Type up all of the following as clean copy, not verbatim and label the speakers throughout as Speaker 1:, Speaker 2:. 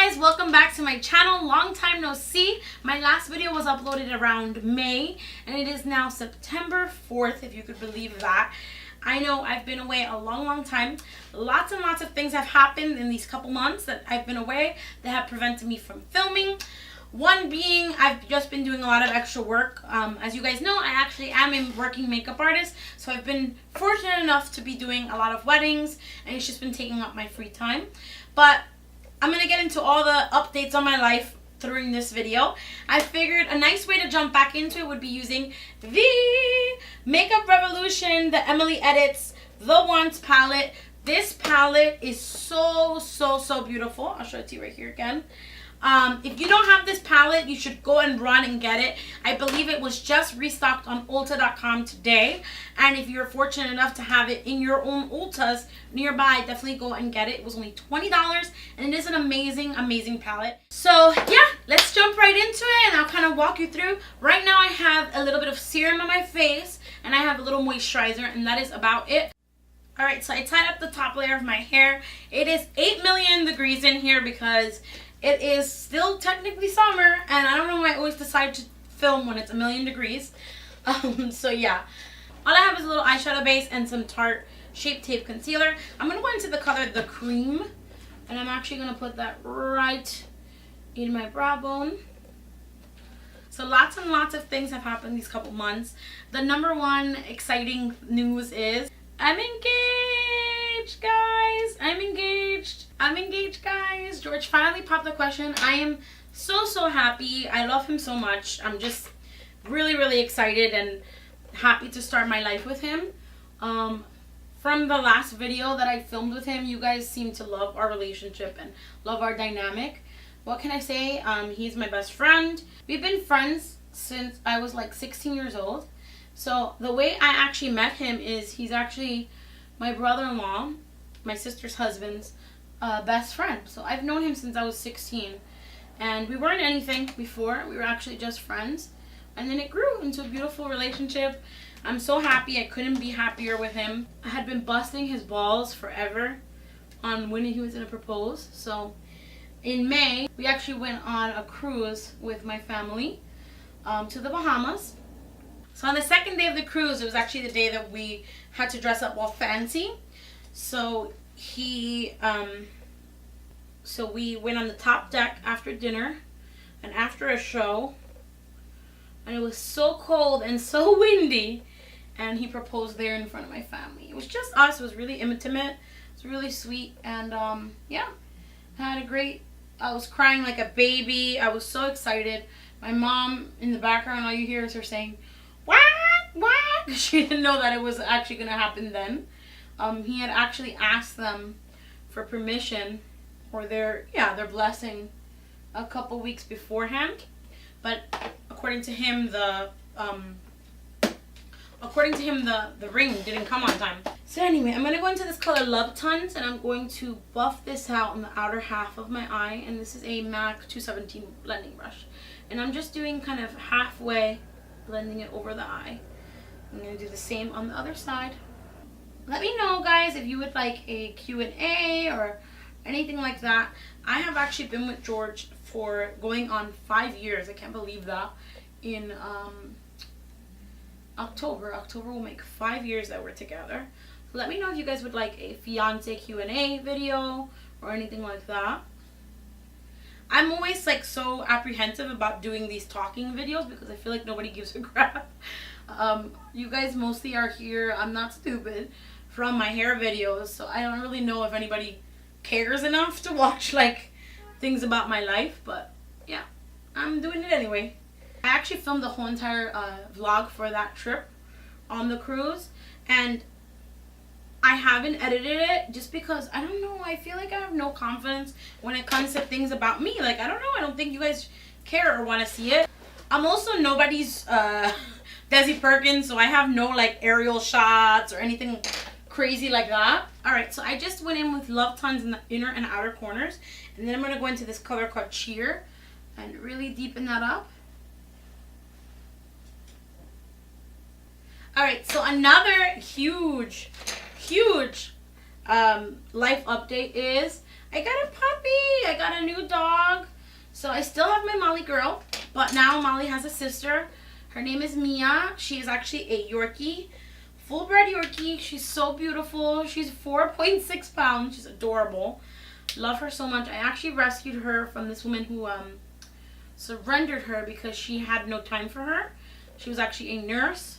Speaker 1: guys, welcome back to my channel. Long time no see. My last video was uploaded around May and it is now September 4th, if you could believe that. I know I've been away a long time. Lots and lots of things have happened in these couple months that I've been away that have prevented me from filming. One being, I've just been doing a lot of extra work. As you guys know, I actually am a working makeup artist, so I've been fortunate enough to be doing a lot of weddings, and it's just been taking up my free time. But I'm going to get into all the updates on my life during this video. I figured a nice way to jump back into it would be using the Makeup Revolution, the Emily Edits, the Once palette. This palette is so beautiful. I'll show it to you right here again. If you don't have this palette, you should go and run and get it. I believe it was just restocked on Ulta.com today. And if you're fortunate enough to have it in your own Ultas nearby, definitely go and get it. It was only $20 and it is an amazing palette. So yeah, let's jump right into it and I'll kind of walk you through. Right now I have a little bit of serum on my face and I have a little moisturizer, and that is about it. Alright, so I tied up the top layer of my hair. It is 8 million degrees in here because it is still technically summer, and I don't know why I always decide to film when it's 1,000,000 degrees. So yeah, all I have is a little eyeshadow base and some Tarte Shape Tape Concealer. I'm going to go into the color The Cream, and I'm actually going to put that right in my brow bone. So lots and lots of things have happened these couple months. The number one exciting news is I'm engaged, guys. I'm engaged, guys. George finally popped the question. I am so happy. I love him so much. I'm just really excited and happy to start my life with him. From the last video that I filmed with him, you guys seem to love our relationship and love our dynamic. What can I say? He's my best friend. We've been friends since I was like 16 years old. So the way I actually met him is he's actually my brother-in-law, my sister's husband's best friend. So I've known him since I was 16, and we weren't anything before. We were actually just friends, and then it grew into a beautiful relationship. I'm so happy. I couldn't be happier with him. I had been busting his balls forever on when he was going to propose. So in May, we actually went on a cruise with my family to the Bahamas. So on the second day of the cruise, it was actually the day that we had to dress up all fancy. So we went on the top deck after dinner and after a show, and it was so cold and so windy, and he proposed there in front of my family. It was just us. It was really intimate. It was really sweet, and yeah, I had a great, I was crying like a baby. I was so excited. My mom in the background, all you hear is her saying, "What? What?" She didn't know that it was actually going to happen then. He had actually asked them for permission or their blessing a couple weeks beforehand, but according to him the ring didn't come on time. So anyway, I'm going to go into this color Love Tons, and I'm going to buff this out on the outer half of my eye, and this is a MAC 217 blending brush, and I'm just doing kind of halfway blending it over the eye. I'm going to do the same on the other side. Let me know, guys, if you would like a Q&A or anything like that. I have actually been with George for going on 5 years. I can't believe that. In October will make 5 years that we're together. So let me know if you guys would like a fiance Q&A video or anything like that. I'm always like so apprehensive about doing these talking videos because I feel like nobody gives a crap. You guys mostly are here, I'm not stupid, from my hair videos, so I don't really know if anybody cares enough to watch like things about my life, but yeah, I'm doing it anyway. I actually filmed the whole entire vlog for that trip on the cruise, and I haven't edited it just because, I don't know, I feel like I have no confidence when it comes to things about me. Like, I don't know, I don't think you guys care or want to see it. I'm also nobody's Desi Perkins, so I have no like aerial shots or anything crazy like that. Alright, so I just went in with Love Tons in the inner and outer corners, and then I'm going to go into this color called Cheer and really deepen that up. Alright, so another huge life update is I got a puppy. I got a new dog. So I still have my Molly girl, but now Molly has a sister. Her name is Mia. She is actually a Yorkie, full-bred Yorkie. She's so beautiful. She's 4.6 pounds. She's adorable. Love her so much. I actually rescued her from this woman who surrendered her because she had no time for her. She was actually a nurse.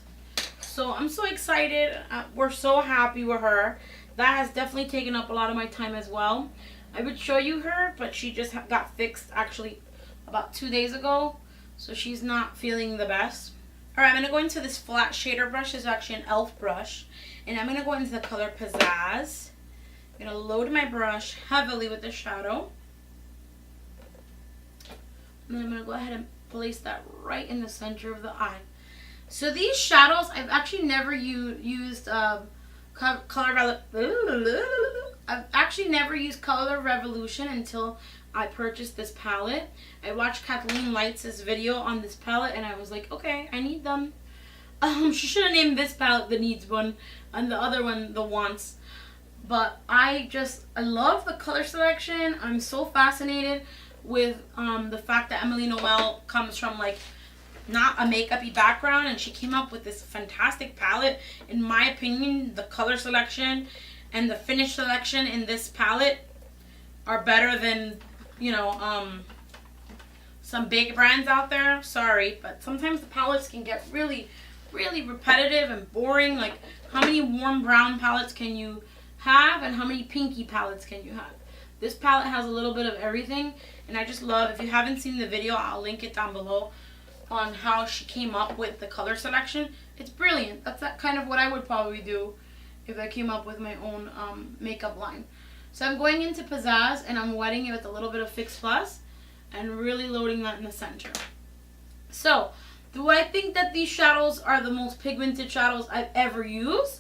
Speaker 1: So I'm so excited. We're so happy with her. That has definitely taken up a lot of my time as well. I would show you her, but she just got fixed actually about 2 days ago. So she's not feeling the best. Alright, I'm going to go into this flat shader brush. This is actually an e.l.f. brush. And I'm going to go into the color Pizzazz. I'm going to load my brush heavily with the shadow. And then I'm going to go ahead and place that right in the center of the eye. So these shadows, I've actually never used Color Revolution until I purchased this palette. I watched Kathleen Lights' video on this palette and I was like, okay, I need them. She should have named this palette the Needs one and the other one the Wants. But I love the color selection. I'm so fascinated with the fact that Emily Noel comes from like not a makeup-y background, and she came up with this fantastic palette. In my opinion, the color selection and the finish selection in this palette are better than, you know, some big brands out there. Sorry, but sometimes the palettes can get really, really repetitive and boring. Like, how many warm brown palettes can you have and how many pinky palettes can you have? This palette has a little bit of everything, and I just love, if you haven't seen the video, I'll link it down below on how she came up with the color selection. It's brilliant. That's kind of what I would probably do if I came up with my own makeup line. So I'm going into Pizzazz and I'm wetting it with a little bit of Fix Plus and really loading that in the center. So, do I think that these shadows are the most pigmented shadows I've ever used?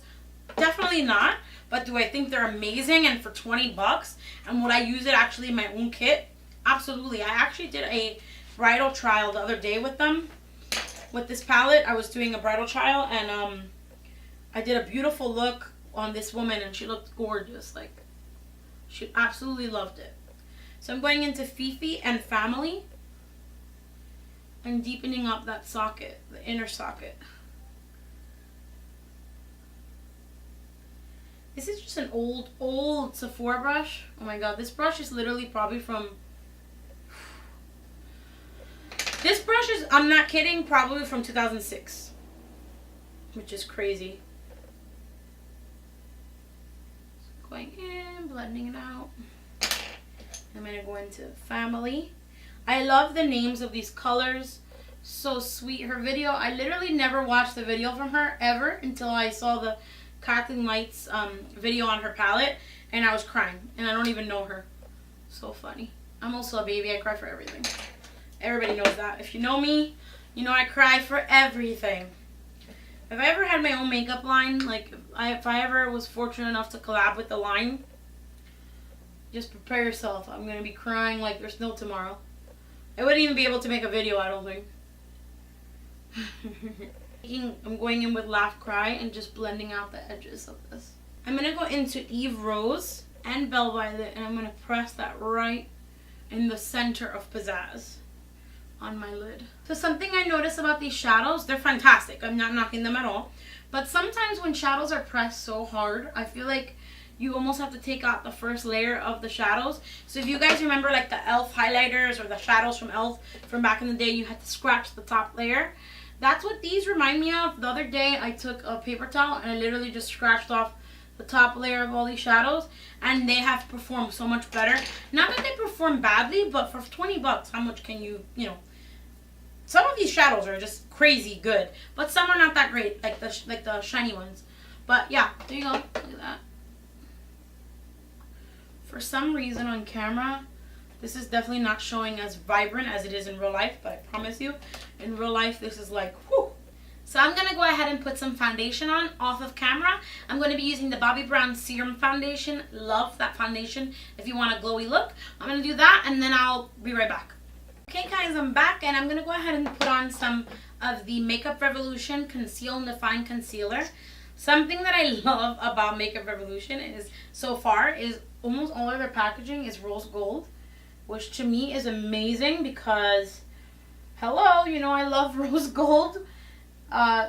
Speaker 1: Definitely not. But do I think they're amazing and for 20 bucks? And would I use it actually in my own kit? Absolutely. I actually did a bridal trial the other day with them. With this palette, I was doing a bridal trial and I did a beautiful look on this woman and she looked gorgeous. Like, she absolutely loved it. So I'm going into Fifi and Family and deepening up that socket, the inner socket. This is just an old Sephora brush. Oh my god, this brush is literally probably from... This brush is, I'm not kidding, probably from 2006. Which is crazy. Going in, blending it out. I'm going to go into Family. I love the names of these colors. So sweet. Her video, I literally never watched the video from her ever until I saw the Kathleen Lights video on her palette. And I was crying. And I don't even know her. So funny. I'm also a baby. I cry for everything. Everybody knows that. If you know me, you know I cry for everything. If I ever had my own makeup line, like if I ever was fortunate enough to collab with the line, just prepare yourself. I'm going to be crying like there's no tomorrow. I wouldn't even be able to make a video, I don't think. I'm going in with Laugh Cry and just blending out the edges of this. I'm going to go into Eve Rose and Belle Violet and I'm going to press that right in the center of Pizzazz on my lid. So something I notice about these shadows, they're fantastic. I'm not knocking them at all. But sometimes when shadows are pressed so hard, I feel like you almost have to take out the first layer of the shadows. So if you guys remember like the e.l.f. highlighters or the shadows from e.l.f. from back in the day, you had to scratch the top layer. That's what these remind me of. The other day I took a paper towel and I literally just scratched off the top layer of all these shadows, and they have performed so much better. Not that they perform badly, but for 20 bucks, how much can you know, some of these shadows are just crazy good, but some are not that great, like the shiny ones. But yeah, there you go. Look at that. For some reason on camera, this is definitely not showing as vibrant as it is in real life, but I promise you, in real life, this is like, whew. So I'm going to go ahead and put some foundation on off of camera. I'm going to be using the Bobbi Brown Serum Foundation. Love that foundation if you want a glowy look. I'm going to do that and then I'll be right back. Okay guys, I'm back and I'm going to go ahead and put on some of the Makeup Revolution Conceal and Define Concealer. Something that I love about Makeup Revolution is, so far, is almost all of their packaging is rose gold, which to me is amazing because, hello, you know I love rose gold.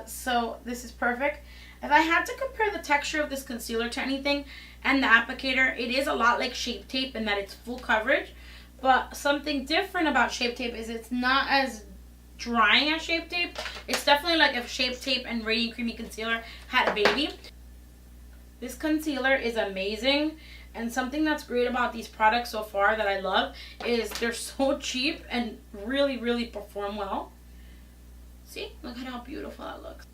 Speaker 1: So this is perfect. If I had to compare the texture of this concealer to anything and the applicator, it is a lot like Shape Tape in that it's full coverage. But something different about Shape Tape is it's not as drying as Shape Tape. It's definitely like if Shape Tape and Radiant Creamy Concealer had a baby. This concealer is amazing. And something that's great about these products so far that I love is they're so cheap and really, really perform well. See? Look at how beautiful that looks.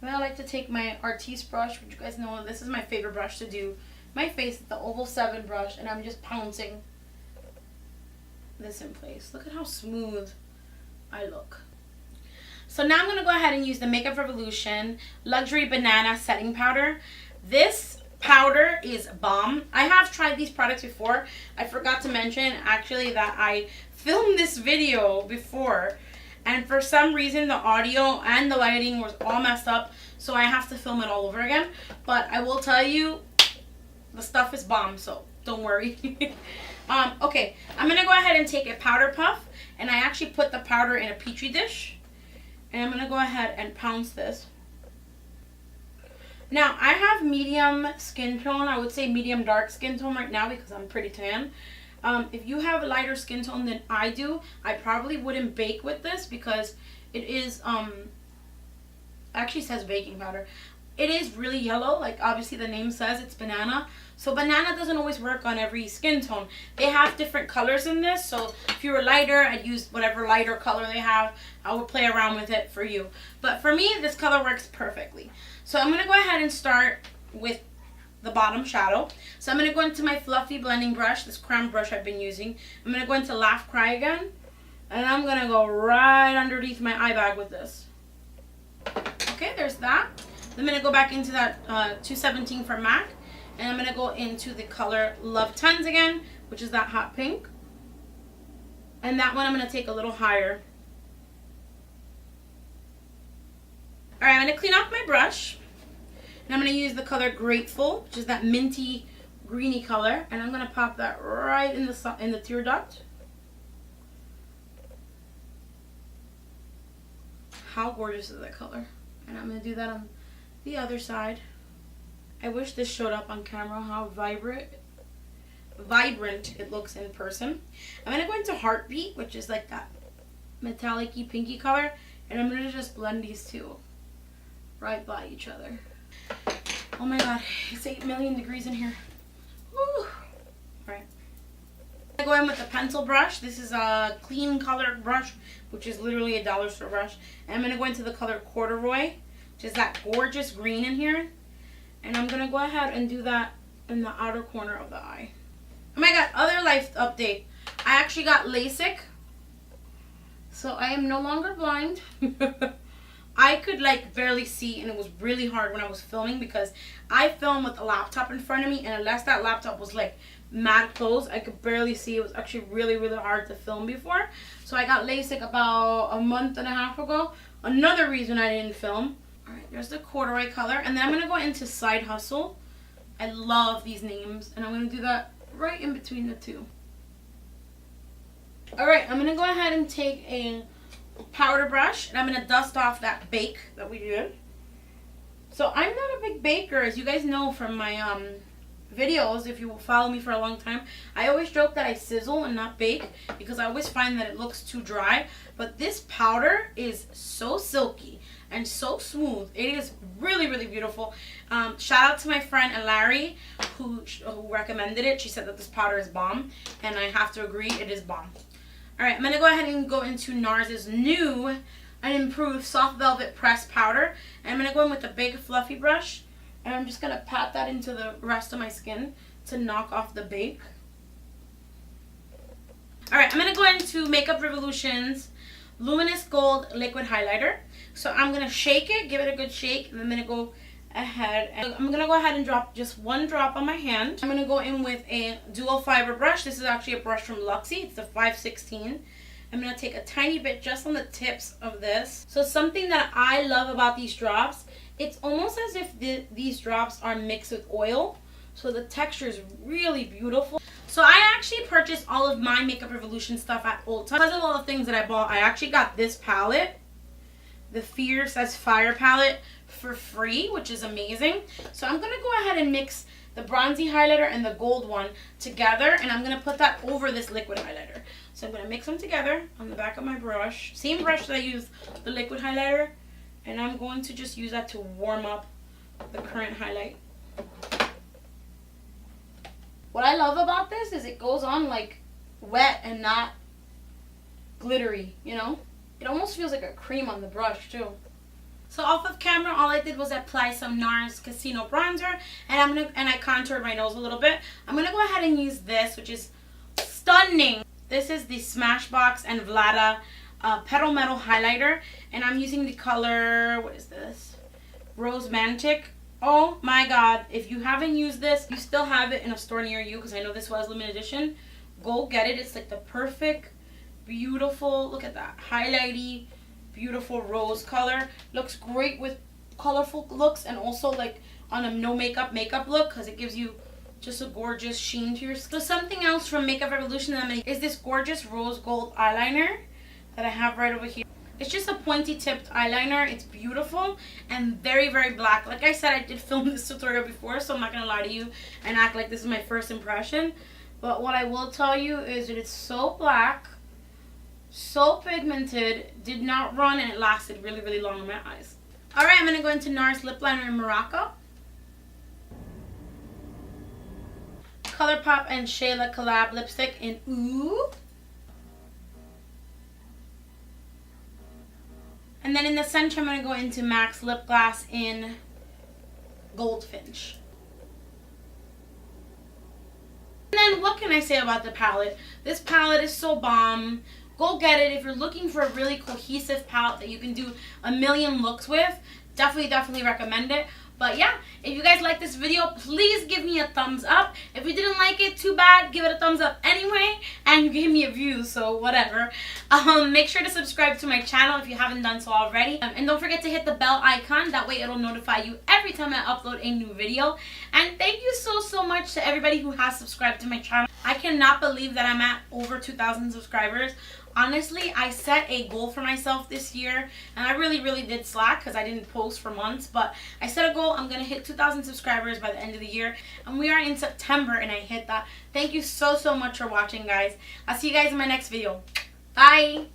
Speaker 1: Then I like to take my Artiste brush, which you guys know this is my favorite brush to do my face, the Oval 7 brush, and I'm just pouncing this in place. Look at how smooth I look. So now I'm going to go ahead and use the Makeup Revolution Luxury Banana Setting Powder. This powder is bomb. I have tried these products before. I forgot to mention actually that I filmed this video before, and for some reason the audio and the lighting was all messed up, so I have to film it all over again. But I will tell you, the stuff is bomb, so don't worry. Okay, I'm going to go ahead and take a powder puff, and I actually put the powder in a petri dish, and I'm going to go ahead and pounce this. Now, I have medium skin tone. I would say medium dark skin tone right now because I'm pretty tan. If you have a lighter skin tone than I do, I probably wouldn't bake with this because it is, actually says baking powder. It is really yellow, like obviously the name says it's banana. So banana doesn't always work on every skin tone. They have different colors in this, so if you were lighter, I'd use whatever lighter color they have. I would play around with it for you. But for me, this color works perfectly. So I'm going to go ahead and start with the bottom shadow. So I'm going to go into my fluffy blending brush, this crown brush I've been using. I'm going to go into Laugh Cry again, and I'm going to go right underneath my eye bag with this. Okay, there's that. I'm going to go back into that 217 from MAC, and I'm going to go into the color Love Tons again, which is that hot pink. And that one I'm going to take a little higher. Alright, I'm going to clean off my brush, and I'm going to use the color Grateful, which is that minty greeny color, and I'm going to pop that right in the tear duct. How gorgeous is that color? And I'm going to do that on the other side. I wish this showed up on camera, how vibrant it looks in person. I'm going to go into Heartbeat, which is like that metallic-y pinky color, and I'm going to just blend these two right by each other. Oh my god, it's 8 million degrees in here. Woo! Alright. I go in with the pencil brush. This is a clean colored brush, which is literally a dollar store brush. And I'm going to go into the color Corduroy, which is that gorgeous green in here. And I'm going to go ahead and do that in the outer corner of the eye. Oh my god, other life update. I actually got LASIK. So I am no longer blind. I could like barely see, and it was really hard when I was filming because I filmed with a laptop in front of me, and unless that laptop was like mad close, I could barely see. It was actually really, really hard to film before. So I got LASIK about a month and a half ago. Another reason I didn't film. Alright, there's the corduroy color, and then I'm going to go into Side Hustle. I love these names, and I'm going to do that right in between the two. Alright, I'm going to go ahead and take a powder brush, and I'm going to dust off that bake that we did. So I'm not a big baker, as you guys know from my videos. If you follow me for a long time, I always joke that I sizzle and not bake because I always find that it looks too dry. But this powder is so silky and so smooth. It is really, really beautiful. Shout out to my friend Larry who recommended it. She said that this powder is bomb, and I have to agree, it is bomb. Alright, I'm going to go ahead and go into Nars' new and improved Soft Velvet Press Powder. And I'm going to go in with a big fluffy brush, and I'm just going to pat that into the rest of my skin to knock off the bake. Alright, I'm going to go into Makeup Revolution's Luminous Gold Liquid Highlighter. So I'm going to shake it, give it a good shake, and I'm going to go ahead and drop just one drop on my hand. I'm going to go in with a dual fiber brush. This is actually a brush from Luxie. It's the 516. I'm going to take a tiny bit just on the tips of this. So something that I love about these drops, it's almost as if these drops are mixed with oil. So the texture is really beautiful. So I actually purchased all of my Makeup Revolution stuff at Ulta. Because of all the things that I bought, I actually got this palette, the Fierce as Fire palette, for free, which is amazing. So I'm going to go ahead and mix the bronzy highlighter and the gold one together, and I'm going to put that over this liquid highlighter. So I'm going to mix them together on the back of my brush. Same brush that I use the liquid highlighter, and I'm going to just use that to warm up the current highlight. What I love about this is it goes on like wet and not glittery, you know? It almost feels like a cream on the brush too. So off of camera, all I did was apply some Nars Casino bronzer, and I contoured my nose a little bit. I'm gonna go ahead and use this, which is stunning. This is the Smashbox and Vlada Petal Metal highlighter, and I'm using the color, what is this? Rosemantic. Oh my god, if you haven't used this, you still have it in a store near you, because I know this was limited edition. Go get it. It's like the perfect, beautiful, look at that, highlighty, beautiful rose color. Looks great with colorful looks, and also like on a no makeup look, because it gives you just a gorgeous sheen to your skin. So something else from Makeup Revolution that I'm gonna is this gorgeous rose gold eyeliner that I have right over here. It's just a pointy tipped eyeliner. It's beautiful and very, very black. Like I said, I did film this tutorial before, so I'm not gonna lie to you and act like this is my first impression. But what I will tell you is that it's so black, so pigmented, did not run, and it lasted really, really long on my eyes. Alright, I'm gonna go into Nars Lip Liner in Morocco. ColourPop and Shayla collab lipstick in Ooh. And then in the center, I'm going to go into MAC's Lip Glass in Goldfinch. And then what can I say about the palette? This palette is so bomb. Go get it if you're looking for a really cohesive palette that you can do a million looks with. Definitely recommend it. But yeah, if you guys like this video, please give me a thumbs up. If you didn't like it, too bad. Give it a thumbs up anyway. And you gave me a view, so whatever. Make sure to subscribe to my channel if you haven't done so already. And don't forget to hit the bell icon. That way it'll notify you every time I upload a new video. And thank you so much to everybody who has subscribed to my channel. I cannot believe that I'm at over 2,000 subscribers. Honestly, I set a goal for myself this year, and I really did slack because I didn't post for months, but I set a goal. I'm going to hit 2,000 subscribers by the end of the year, and we are in September, and I hit that. Thank you so much for watching, guys. I'll see you guys in my next video. Bye!